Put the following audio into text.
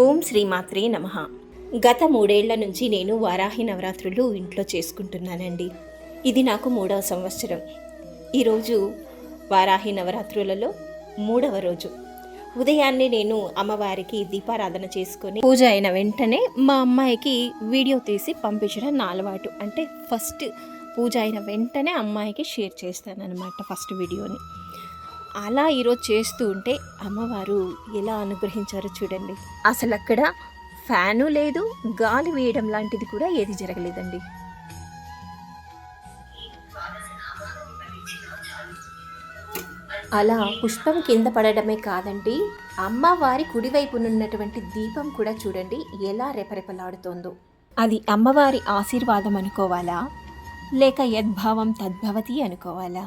ఓం శ్రీమాత్రే నమః. గత 3 ఏళ్ల నుంచి నేను వారాహి నవరాత్రులు ఇంట్లో చేసుకుంటున్నానండి. ఇది నాకు 3వ సంవత్సరం. ఈరోజు వారాహి నవరాత్రులలో 3వ రోజు. ఉదయాన్నే నేను అమ్మవారికి దీపారాధన చేసుకొని పూజ అయిన వెంటనే మా అమ్మాయికి వీడియో తీసి పంపించడం నా అలవాటు. అంటే ఫస్ట్ పూజ అయిన వెంటనే అమ్మాయికి షేర్ చేస్తానన్నమాట ఫస్ట్ వీడియోని. అలా ఈరోజు చేస్తూ ఉంటే అమ్మవారు ఎలా అనుగ్రహించారో చూడండి. అసలు అక్కడ ఫ్యాను లేదు, గాలి వేయడం లాంటిది కూడా ఏది జరగలేదండి. అలా పుష్పం కింద పడడమే కాదండి, అమ్మవారి కుడివైపునున్నటువంటి దీపం కూడా చూడండి ఎలా రెపరెపలాడుతోందో. అది అమ్మవారి ఆశీర్వాదం అనుకోవాలా, లేక యద్భావం తద్భవతి అనుకోవాలా?